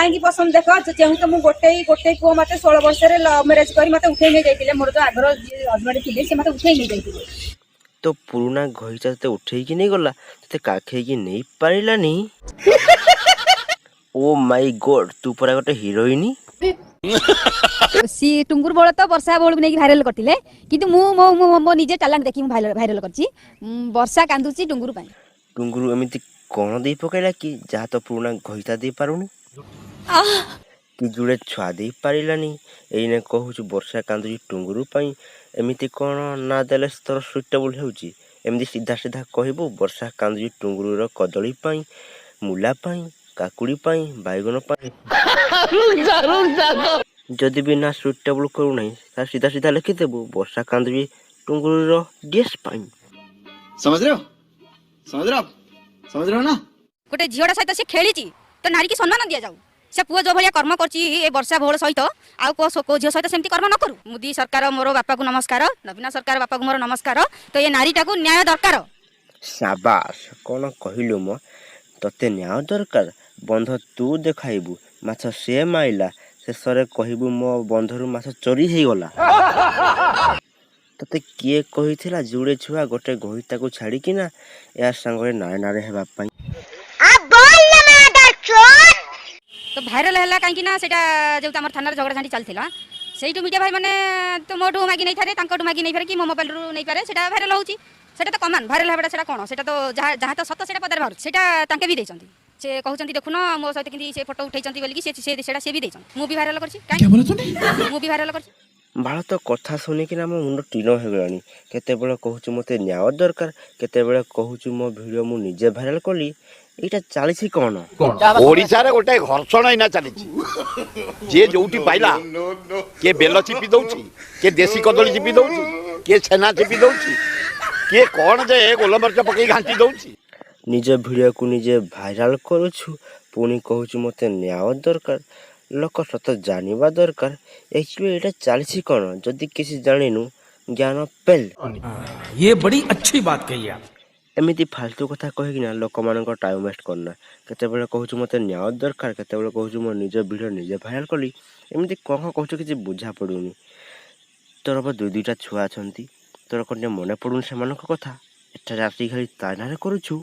कहीं पसंद देख जेहू तो मुझे गोटे पुओ मत 16 वर्ष लव मैरेज कर मत उठे नहीं जाते मोर जो आगर हजबैंड थे से मत उठे नहीं जाते तो पुराना घईचा ते उठेकी नहीं गला ते काखेकी नहीं पारिलानी। ओ माय गॉड तू परा गोटे हीरोइन। सी टुंगुर बळ तो वर्षा बळ नै भाइरल करथिले किंतु मु मो मो निजे टैलेंट देखि मु भाइरल करछि। वर्षा कांदुछि टुंगुर पई। टुंगुरु एमिति कौन दे पकेला कि जहाँ तो पुराना घईचा दे पारुनी कि जुड़े छुआ दे पारिलानी एने कहूछु वर्षा कांदुछि टुंगुरु पई एमिति कौन ना देले तोर सुइटेबल हेउछि एमिति सीधा सीधा कहबो वर्षा कांदुछि टुंगुरुर कदली पई मुला पई काकुड़ी पई बैगन पई जदि भी ना सुइटेबल करू नहीं ता सीधा सीधा लिखि देबो वर्षा कांदुछि टुंगुरुर ड्रेस पई। समझ रहे हो ना। गोटे झियोटा सहित से खेली तो नारी की सम्मान दिया जाऊ से पुओ जो भाया कर्म करछि ए वर्षा भोल सहित आउ को झियो सहित सेमती कर्म न करू। मोदी सरकार मोर बापा को नमस्कार नवीन सरकार बापा को मोर नमस्कार तो ये नारीटा को न्याय दरकार। शाबाश कौन कहलु मो तते न्याय दरकार बंध तू देखाइबू माछ से माइला शेषरे कहबू मो बंधरु माछ चोरी हे गला। तते किए कहिथिला जुड़े छुआ गोटे घईता को छाड़ी कि ना या संगे नारे नारे हेबा पई तो भाइराल है कहीं सेटा जो आम थाना झगड़ा झाँटी चलता से मीडिया भाई मैंने तो मोटू मागी नहीं पारे मागी नहीं पारे कि मो मोबाइल रू नहीं पारे सेटा भाइराल होची सेटा तो कमान भाइराल हेबाटा सेटा कोन सेटा तो जहाँ तो सत सेटा पदार बाहर सेटा तांके भी देछंती से कहउछंती देखुन मो सहित किंती से फोटो उठैछंती बोली कि से सेटा से भी देछन मु भी भाइराल करछि काहे मु भी भाइराल करछि। बाल तो कथा सुनिकी ना मो मुंड टीन हो गलानी केते बेले कहूछु मते न्याय दरकार केते बेले कहूछु मो वीडियो मु निजे भाइराल कली एटा चालीसी कोन ओडिसा रे गोटे घर्षण इना चालीछि जे जोउटी पाइला के बेल चिपी दउछि के देसी कदली चिपी दउछि के छेना चिपी दउछि के कोन जे गोलमरच पकई घांटी दउछि निजे वीडियो को निजे भाइराल करूछु पुनी कहूछु मते न्याय दरकार लोक सत जानिबा दरकार एक्चुअली एटा चालीसी कोन जदि किसी जानिनु ज्ञान पेल। ये बड़ी अच्छी बात कही आप एमिति फालतू कथा कहिक ना लोक मान टाइम वेस्ट करना केते बेले कहूछु मते न्याय दरकार केते बेले कहूछु मो निज वीडियो निजे भाइराल कली एमिति कौन कहूछु किछि बुझा पड़ुनी। तोर दुईटा छुआ अछंती तोर कने मने पड़ुनी सेमानक कथा एटा राती घरी तानारे करूछु।